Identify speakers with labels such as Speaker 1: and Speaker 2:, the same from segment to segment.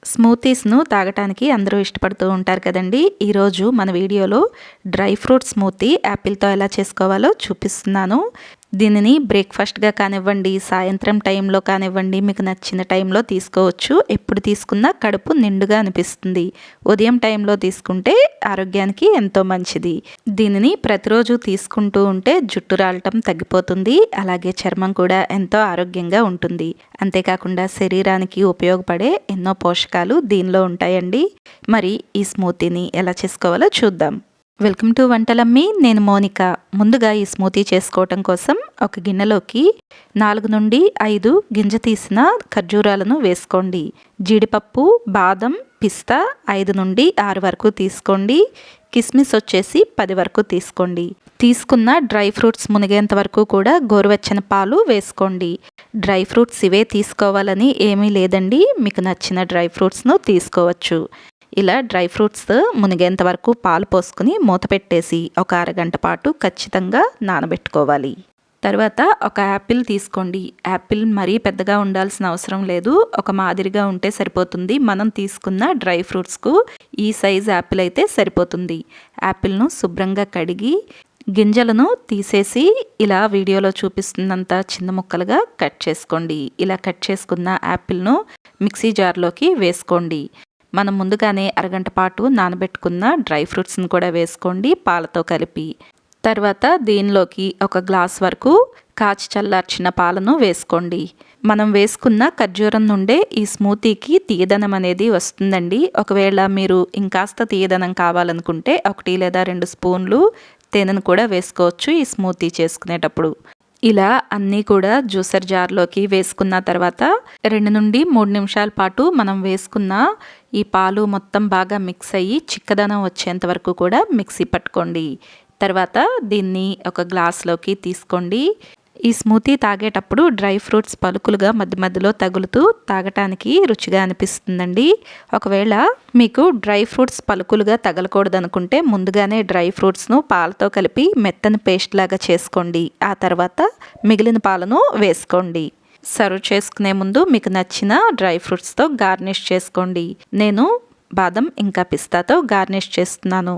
Speaker 1: స్మూతీస్ను తాగటానికి అందరూ ఇష్టపడుతూ ఉంటారు కదండి. ఈరోజు మన వీడియోలో డ్రై ఫ్రూట్ స్మూతీ యాపిల్తో ఎలా చేసుకోవాలో చూపిస్తున్నాను. దీనిని బ్రేక్ఫాస్ట్గా కానివ్వండి, సాయంత్రం టైంలో కానివ్వండి, మీకు నచ్చిన టైంలో తీసుకోవచ్చు. ఎప్పుడు తీసుకున్నా కడుపు నిండుగా అనిపిస్తుంది. ఉదయం టైంలో తీసుకుంటే ఆరోగ్యానికి ఎంతో మంచిది. దీనిని ప్రతిరోజు తీసుకుంటూ ఉంటే జుట్టు రాలటం తగ్గిపోతుంది. అలాగే చర్మం కూడా ఎంతో ఆరోగ్యంగా ఉంటుంది. అంతేకాకుండా శరీరానికి ఉపయోగపడే ఎన్నో పోషకాలు దీనిలో ఉంటాయండి. మరి ఈ స్మూతీని ఎలా చేసుకోవాలో చూద్దాం. Welcome to Vantalammi. నేను మోనిక. ముందుగా ఈ స్మూతీ చేసుకోవటం కోసం ఒక గిన్నెలోకి 4 నుండి 5 గింజ తీసిన ఖర్జూరాలను వేసుకోండి. జీడిపప్పు, బాదం, పిస్తా 5 నుండి 6 వరకు తీసుకోండి. కిస్మిస్ వచ్చేసి 10 వరకు తీసుకోండి. తీసుకున్న డ్రై ఫ్రూట్స్ మునిగేంత వరకు కూడా గోరువెచ్చని పాలు వేసుకోండి. డ్రై ఫ్రూట్స్ ఇవే తీసుకోవాలని ఏమీ లేదండి. మీకు నచ్చిన డ్రై ఫ్రూట్స్ను తీసుకోవచ్చు. ఇలా డ్రై ఫ్రూట్స్ మునిగేంత వరకు పాలు పోసుకుని మూత పెట్టేసి ఒక అరగంట పాటు ఖచ్చితంగా నానబెట్టుకోవాలి. తర్వాత ఒక యాపిల్ తీసుకోండి. యాపిల్ మరీ పెద్దగా ఉండాల్సిన అవసరం లేదు. ఒక మాదిరిగా ఉంటే సరిపోతుంది. మనం తీసుకున్న డ్రై ఫ్రూట్స్కు ఈ సైజ్ యాపిల్ అయితే సరిపోతుంది. యాపిల్ను శుభ్రంగా కడిగి గింజలను తీసేసి ఇలా వీడియోలో చూపిస్తున్నంత చిన్న ముక్కలుగా కట్ చేసుకోండి. ఇలా కట్ చేసుకున్న యాపిల్ను మిక్సీ జార్లోకి వేసుకోండి. మనం ముందుగానే అరగంట పాటు నానబెట్టుకున్న డ్రై ఫ్రూట్స్ని కూడా వేసుకోండి పాలతో కలిపి. తర్వాత దీనిలోకి ఒక గ్లాస్ వరకు కాచి చల్లార్చిన పాలను వేసుకోండి. మనం వేసుకున్న ఖర్జూరం నుండే ఈ స్మూతీకి తీయదనం అనేది వస్తుందండి. ఒకవేళ మీరు ఇంకాస్త తీయదనం కావాలనుకుంటే 1 లేదా 2 స్పూన్లు తేనెను కూడా వేసుకోవచ్చు ఈ స్మూతీ చేసుకునేటప్పుడు. ఇలా అన్నీ కూడా జ్యూసర్ జార్లోకి వేసుకున్న తర్వాత 2 నుండి 3 నిమిషాల పాటు మనం వేసుకున్న ఈ పాలు మొత్తం బాగా మిక్స్ అయ్యి చిక్కదనం వచ్చేంత వరకు కూడా మిక్సీ పట్టుకోండి. తర్వాత దీన్ని ఒక గ్లాస్లోకి తీసుకోండి. ఈ స్మూతీ తాగేటప్పుడు డ్రై ఫ్రూట్స్ పలుకులుగా మధ్య మధ్యలో తగులుతూ తాగటానికి రుచిగా అనిపిస్తుందండి. ఒకవేళ మీకు డ్రై ఫ్రూట్స్ పలుకులుగా తగలకూడదనుకుంటే ముందుగానే డ్రై ఫ్రూట్స్ను పాలతో కలిపి మెత్తని పేస్ట్ లాగా చేసుకోండి. ఆ తర్వాత మిగిలిన పాలను వేసుకోండి. సర్వ్ చేసుకునే ముందు మీకు నచ్చిన డ్రై ఫ్రూట్స్తో గార్నిష్ చేసుకోండి. నేను బాదం ఇంకా పిస్తాతో గార్నిష్ చేస్తున్నాను.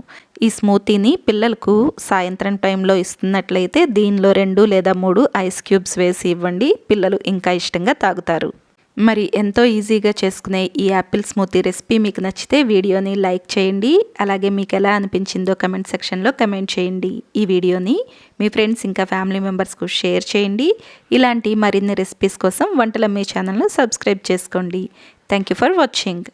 Speaker 1: ఈ స్మూతీని పిల్లలకు సాయంత్రం టైంలో ఇస్తున్నట్లయితే దీనిలో 2 లేదా 3 ఐస్ క్యూబ్స్ వేసి ఇవ్వండి. పిల్లలు ఇంకా ఇష్టంగా తాగుతారు. మరి ఎంతో ఈజీగా చేసుకునే ఈ యాపిల్ స్మూతీ రెసిపీ మీకు నచ్చితే వీడియోని లైక్ చేయండి. అలాగే మీకు ఎలా అనిపించిందో కమెంట్ సెక్షన్లో కమెంట్ చేయండి. ఈ వీడియోని మీ ఫ్రెండ్స్ ఇంకా ఫ్యామిలీ మెంబర్స్కు షేర్ చేయండి. ఇలాంటి మరిన్ని రెసిపీస్ కోసం వంటలమ్మి ఛానల్ను సబ్స్క్రైబ్ చేసుకోండి. Thank you for watching.